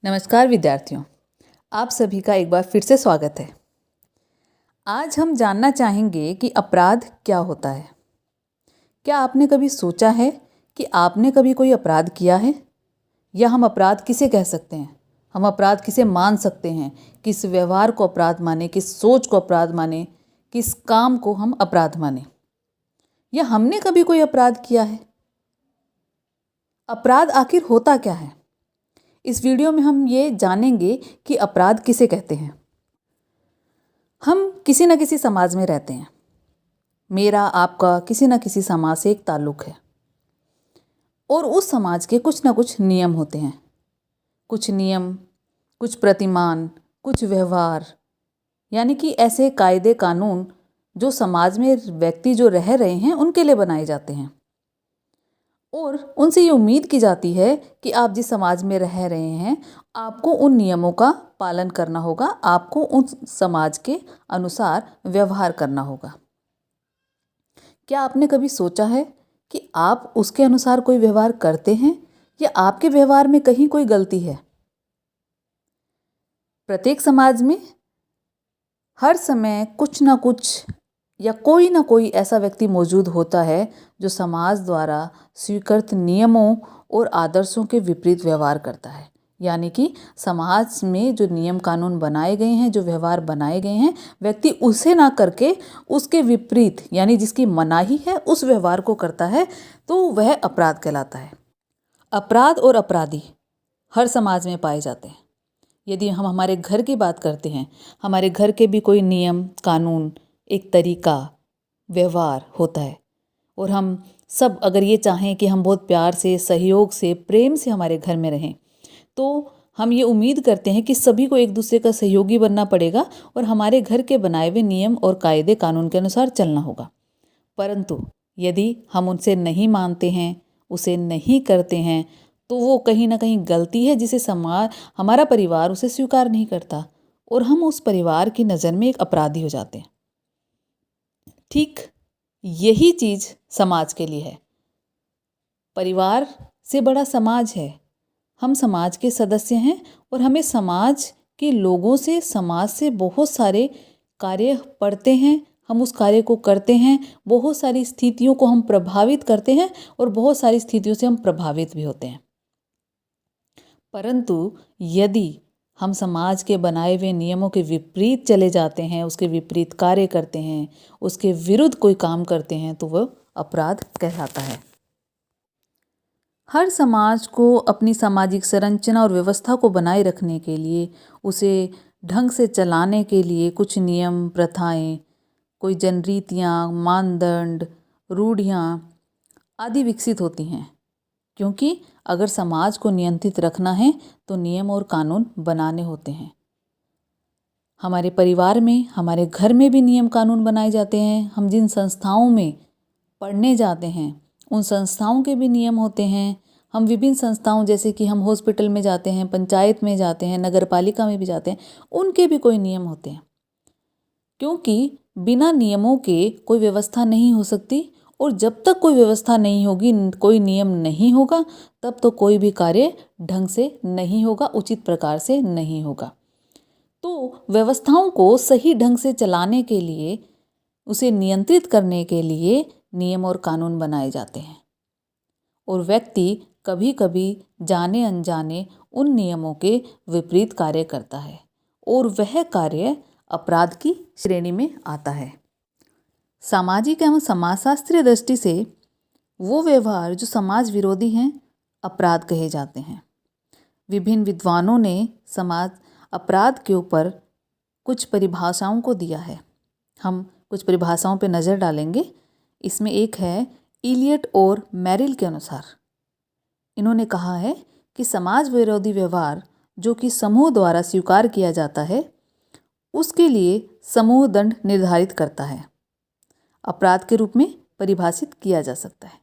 नमस्कार विद्यार्थियों, आप सभी का एक बार फिर से स्वागत है। आज हम जानना चाहेंगे कि अपराध क्या होता है। क्या आपने कभी सोचा है कि आपने कभी कोई अपराध किया है? या हम अपराध किसे कह सकते हैं? हम अपराध किसे मान सकते हैं? किस व्यवहार को अपराध माने, किस सोच को अपराध माने, किस काम को हम अपराध माने? या हमने कभी कोई अपराध किया है? अपराध आखिर होता क्या है? इस वीडियो में हम ये जानेंगे कि अपराध किसे कहते हैं। हम किसी न किसी समाज में रहते हैं। मेरा आपका किसी न किसी समाज से एक ताल्लुक़ है और उस समाज के कुछ न कुछ नियम होते हैं। कुछ नियम, कुछ प्रतिमान, कुछ व्यवहार, यानी कि ऐसे कायदे कानून जो समाज में व्यक्ति जो रह रहे हैं उनके लिए बनाए जाते हैं और उनसे ये उम्मीद की जाती है कि आप जिस समाज में रह रहे हैं आपको उन नियमों का पालन करना होगा, आपको उस समाज के अनुसार व्यवहार करना होगा। क्या आपने कभी सोचा है कि आप उसके अनुसार कोई व्यवहार करते हैं या आपके व्यवहार में कहीं कोई गलती है? प्रत्येक समाज में हर समय कुछ ना कुछ या कोई ना कोई ऐसा व्यक्ति मौजूद होता है जो समाज द्वारा स्वीकृत नियमों और आदर्शों के विपरीत व्यवहार करता है। यानी कि समाज में जो नियम कानून बनाए गए हैं, जो व्यवहार बनाए गए हैं, व्यक्ति उसे ना करके उसके विपरीत यानी जिसकी मनाही है उस व्यवहार को करता है, तो वह अपराध कहलाता है। अपराध और अपराधी हर समाज में पाए जाते हैं। यदि हम हमारे घर की बात करते हैं, हमारे घर के भी कोई नियम कानून, एक तरीका, व्यवहार होता है और हम सब अगर ये चाहें कि हम बहुत प्यार से, सहयोग से, प्रेम से हमारे घर में रहें, तो हम ये उम्मीद करते हैं कि सभी को एक दूसरे का सहयोगी बनना पड़ेगा और हमारे घर के बनाए हुए नियम और कायदे कानून के अनुसार चलना होगा। परंतु यदि हम उनसे नहीं मानते हैं, उसे नहीं करते हैं, तो वो कहीं ना कहीं गलती है जिसे हमारा परिवार उसे स्वीकार नहीं करता और हम उस परिवार की नज़र में एक अपराधी हो जाते हैं। ठीक यही चीज़ समाज के लिए है। परिवार से बड़ा समाज है। हम समाज के सदस्य हैं और हमें समाज के लोगों से, समाज से बहुत सारे कार्य पढ़ते हैं, हम उस कार्य को करते हैं, बहुत सारी स्थितियों को हम प्रभावित करते हैं और बहुत सारी स्थितियों से हम प्रभावित भी होते हैं। परंतु यदि हम समाज के बनाए हुए नियमों के विपरीत चले जाते हैं, उसके विपरीत कार्य करते हैं, उसके विरुद्ध कोई काम करते हैं, तो वह अपराध कहलाता है। हर समाज को अपनी सामाजिक संरचना और व्यवस्था को बनाए रखने के लिए, उसे ढंग से चलाने के लिए कुछ नियम, प्रथाएं, कोई जनरीतियाँ, मानदंड, रूढ़ियाँ आदि विकसित होती हैं। क्योंकि अगर समाज को नियंत्रित रखना है तो नियम और कानून बनाने होते हैं। हमारे परिवार में, हमारे घर में भी नियम कानून बनाए जाते हैं। हम जिन संस्थाओं में पढ़ने जाते हैं उन संस्थाओं के भी नियम होते हैं। हम विभिन्न संस्थाओं जैसे कि हम हॉस्पिटल में जाते हैं, पंचायत में जाते हैं, नगर पालिका में भी जाते हैं, उनके भी कोई नियम होते हैं। क्योंकि बिना नियमों के कोई व्यवस्था नहीं हो सकती और जब तक कोई व्यवस्था नहीं होगी, कोई नियम नहीं होगा, तब तो कोई भी कार्य ढंग से नहीं होगा, उचित प्रकार से नहीं होगा। तो व्यवस्थाओं को सही ढंग से चलाने के लिए, उसे नियंत्रित करने के लिए नियम और कानून बनाए जाते हैं और व्यक्ति कभी कभी जाने अनजाने उन नियमों के विपरीत कार्य करता है और वह कार्य अपराध की श्रेणी में आता है। सामाजिक एवं समाजशास्त्रीय दृष्टि से वो व्यवहार जो समाज विरोधी हैं अपराध कहे जाते हैं। विभिन्न विद्वानों ने समाज अपराध के ऊपर कुछ परिभाषाओं को दिया है। हम कुछ परिभाषाओं पर नज़र डालेंगे। इसमें एक है इलियट और मैरिल के अनुसार। इन्होंने कहा है कि समाज विरोधी व्यवहार जो कि समूह द्वारा स्वीकार किया जाता है उसके लिए समूह दंड निर्धारित करता है, अपराध के रूप में परिभाषित किया जा सकता है।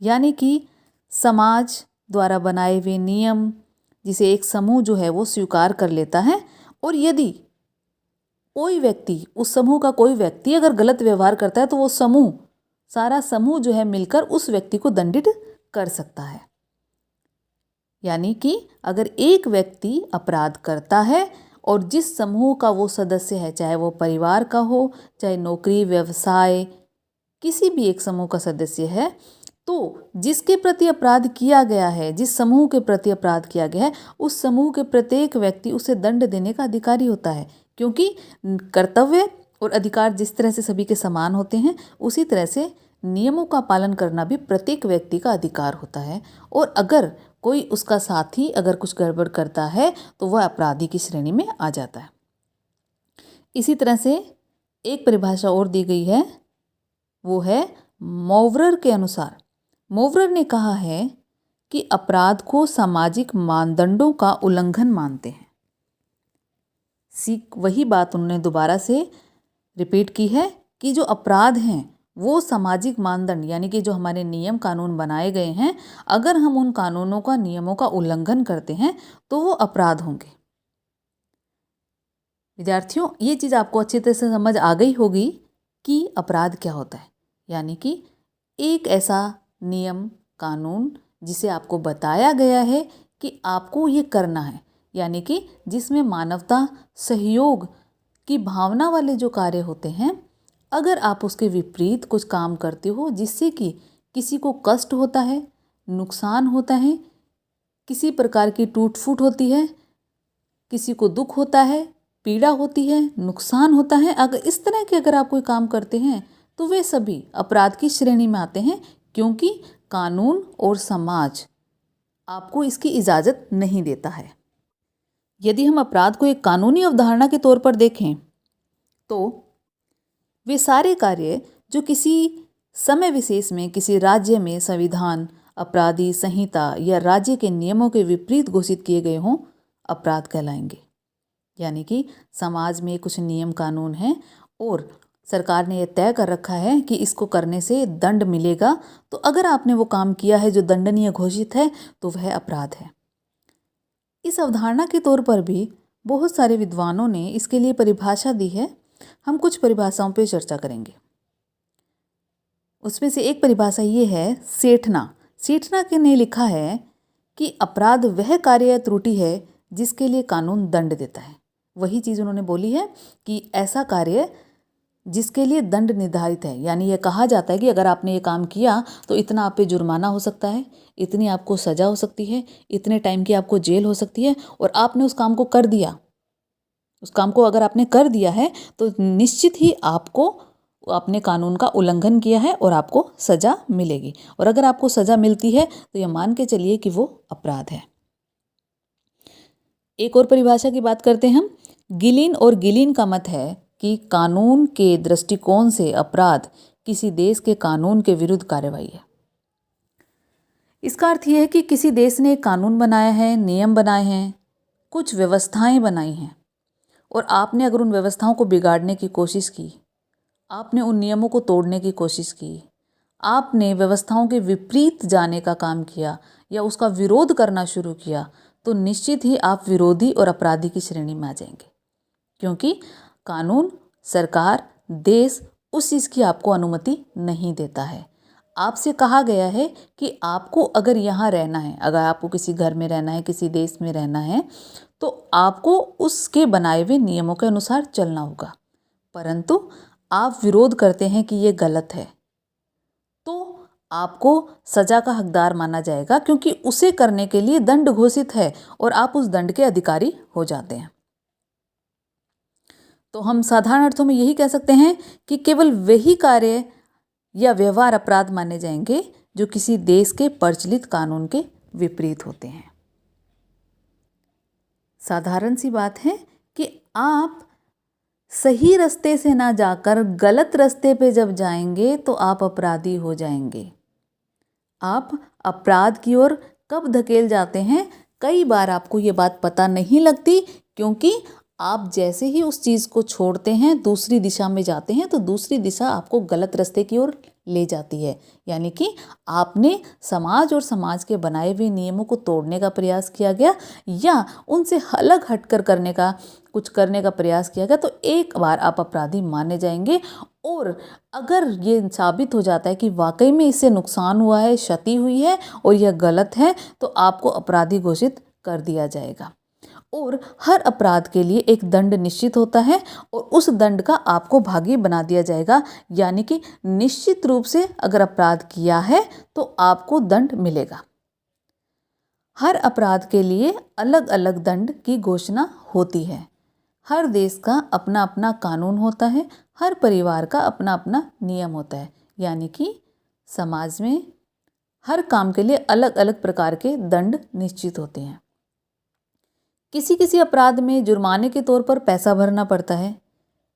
यानी कि समाज द्वारा बनाए हुए नियम जिसे एक समूह जो है वो स्वीकार कर लेता है और यदि कोई व्यक्ति, उस समूह का कोई व्यक्ति अगर गलत व्यवहार करता है तो वो समूह, सारा समूह जो है मिलकर उस व्यक्ति को दंडित कर सकता है। यानी कि अगर एक व्यक्ति अपराध करता है और जिस समूह का वो सदस्य है, चाहे वो परिवार का हो, चाहे नौकरी व्यवसाय, किसी भी एक समूह का सदस्य है, तो जिसके प्रति अपराध किया गया है, जिस समूह के प्रति अपराध किया गया है, उस समूह के प्रत्येक व्यक्ति उसे दंड देने का अधिकारी होता है। क्योंकि कर्तव्य और अधिकार जिस तरह से सभी के समान होते हैं, उसी तरह से नियमों का पालन करना भी प्रत्येक व्यक्ति का अधिकार होता है। और अगर कोई उसका साथी अगर कुछ गड़बड़ करता है तो वह अपराधी की श्रेणी में आ जाता है। इसी तरह से एक परिभाषा और दी गई है, वो है मोवरर के अनुसार। मोवरर ने कहा है कि अपराध को सामाजिक मानदंडों का उल्लंघन मानते हैं। वही बात उन्होंने दोबारा से रिपीट की है कि जो अपराध हैं वो सामाजिक मानदंड, यानी कि जो हमारे नियम कानून बनाए गए हैं, अगर हम उन कानूनों का नियमों का उल्लंघन करते हैं तो वो अपराध होंगे। विद्यार्थियों, ये चीज़ आपको अच्छी तरह से समझ आ गई होगी कि अपराध क्या होता है। यानी कि एक ऐसा नियम कानून जिसे आपको बताया गया है कि आपको ये करना है, यानी कि जिसमें मानवता सहयोग की भावना वाले जो कार्य होते हैं, अगर आप उसके विपरीत कुछ काम करते हो जिससे कि किसी को कष्ट होता है, नुकसान होता है, किसी प्रकार की टूट फूट होती है, किसी को दुख होता है, पीड़ा होती है, नुकसान होता है, अगर इस तरह के अगर आप कोई काम करते हैं तो वे सभी अपराध की श्रेणी में आते हैं। क्योंकि कानून और समाज आपको इसकी इजाज़त नहीं देता है। यदि हम अपराध को एक कानूनी अवधारणा के तौर पर देखें तो वे सारे कार्य जो किसी समय विशेष में किसी राज्य में संविधान, अपराधी संहिता या राज्य के नियमों के विपरीत घोषित किए गए हों, अपराध कहलाएंगे। यानी कि समाज में कुछ नियम कानून हैं और सरकार ने यह तय कर रखा है कि इसको करने से दंड मिलेगा, तो अगर आपने वो काम किया है जो दंडनीय घोषित है तो वह अपराध है। इस अवधारणा के तौर पर भी बहुत सारे विद्वानों ने इसके लिए परिभाषा दी है। हम कुछ परिभाषाओं पर चर्चा करेंगे। उसमें से एक परिभाषा ये है सेठना। सेठना के ने लिखा है कि अपराध वह कार्य या त्रुटि है जिसके लिए कानून दंड देता है। वही चीज़ उन्होंने बोली है कि ऐसा कार्य जिसके लिए दंड निर्धारित है, यानी यह कहा जाता है कि अगर आपने ये काम किया तो इतना आप पे जुर्माना हो सकता है, इतनी आपको सज़ा हो सकती है, इतने टाइम की आपको जेल हो सकती है, और आपने उस काम को कर दिया। उस काम को अगर आपने कर दिया है तो निश्चित ही आपको अपने कानून का उल्लंघन किया है और आपको सज़ा मिलेगी। और अगर आपको सज़ा मिलती है तो यह मान के चलिए कि वो अपराध है। एक और परिभाषा की बात करते हैं हम। गिलिन और गिलिन का मत है कि कानून के दृष्टिकोण से अपराध किसी देश के कानून के विरुद्ध कार्रवाई है। इसका अर्थ यह है कि किसी देश ने कानून बनाया है, नियम बनाए हैं, कुछ व्यवस्थाएं बनाई हैं, और आपने अगर उन व्यवस्थाओं को बिगाड़ने की कोशिश की, आपने उन नियमों को तोड़ने की कोशिश की, आपने व्यवस्थाओं के विपरीत जाने का काम किया या उसका विरोध करना शुरू किया, तो निश्चित ही आप विरोधी और अपराधी की श्रेणी में आ जाएंगे। क्योंकि कानून, सरकार, देश उस चीज़ की आपको अनुमति नहीं देता है। आपसे कहा गया है कि आपको अगर यहाँ रहना है, अगर आपको किसी घर में रहना है, किसी देश में रहना है, तो आपको उसके बनाए हुए नियमों के अनुसार चलना होगा। परंतु आप विरोध करते हैं कि ये गलत है, तो आपको सज़ा का हकदार माना जाएगा, क्योंकि उसे करने के लिए दंड घोषित है और आप उस दंड के अधिकारी हो जाते हैं। तो हम साधारण अर्थों में यही कह सकते हैं कि केवल वही कार्य या व्यवहार अपराध माने जाएंगे जो किसी देश के प्रचलित कानून के विपरीत होते हैं। साधारण सी बात है कि आप सही रास्ते से ना जाकर गलत रास्ते पे जब जाएंगे तो आप अपराधी हो जाएंगे। आप अपराध की ओर कब धकेल जाते हैं, कई बार आपको ये बात पता नहीं लगती, क्योंकि आप जैसे ही उस चीज़ को छोड़ते हैं, दूसरी दिशा में जाते हैं, तो दूसरी दिशा आपको गलत रास्ते की ओर ले जाती है। यानी कि आपने समाज और समाज के बनाए हुए नियमों को तोड़ने का प्रयास किया गया या उनसे अलग हटकर कुछ करने का प्रयास किया गया, तो एक बार आप अपराधी माने जाएंगे। और अगर ये साबित हो जाता है कि वाकई में इससे नुकसान हुआ है, क्षति हुई है और यह गलत है, तो आपको अपराधी घोषित कर दिया जाएगा। और हर अपराध के लिए एक दंड निश्चित होता है और उस दंड का आपको भागी बना दिया जाएगा। यानी कि निश्चित रूप से अगर अपराध किया है तो आपको दंड मिलेगा। हर अपराध के लिए अलग अलग दंड की घोषणा होती है। हर देश का अपना अपना कानून होता है, हर परिवार का अपना अपना नियम होता है। यानी कि समाज में हर काम के लिए अलग अलग प्रकार के दंड निश्चित होते हैं। किसी किसी अपराध में जुर्माने के तौर पर पैसा भरना पड़ता है,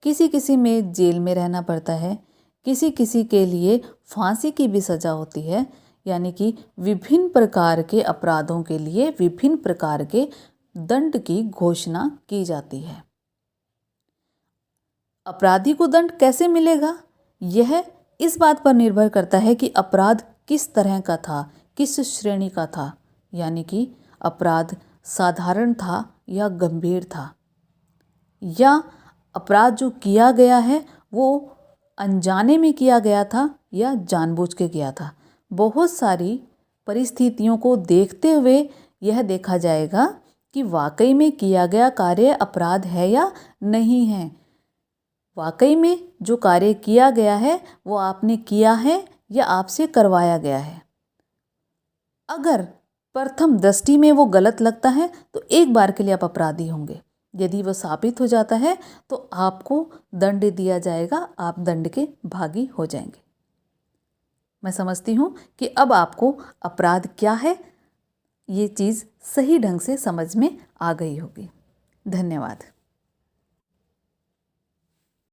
किसी किसी में जेल में रहना पड़ता है, किसी किसी के लिए फांसी की भी सज़ा होती है। यानी कि विभिन्न प्रकार के अपराधों के लिए विभिन्न प्रकार के दंड की घोषणा की जाती है। अपराधी को दंड कैसे मिलेगा, यह इस बात पर निर्भर करता है कि अपराध किस तरह का था, किस श्रेणी का था। यानी कि अपराध साधारण था या गंभीर था, या अपराध जो किया गया है वो अनजाने में किया गया था या जानबूझ के किया था। बहुत सारी परिस्थितियों को देखते हुए यह देखा जाएगा कि वाकई में किया गया कार्य अपराध है या नहीं है। वाकई में जो कार्य किया गया है वो आपने किया है या आपसे करवाया गया है। अगर प्रथम दृष्टि में वो गलत लगता है तो एक बार के लिए आप अपराधी होंगे। यदि वह साबित हो जाता है तो आपको दंड दिया जाएगा, आप दंड के भागी हो जाएंगे। मैं समझती हूँ कि अब आपको अपराध क्या है ये चीज़ सही ढंग से समझ में आ गई होगी। धन्यवाद।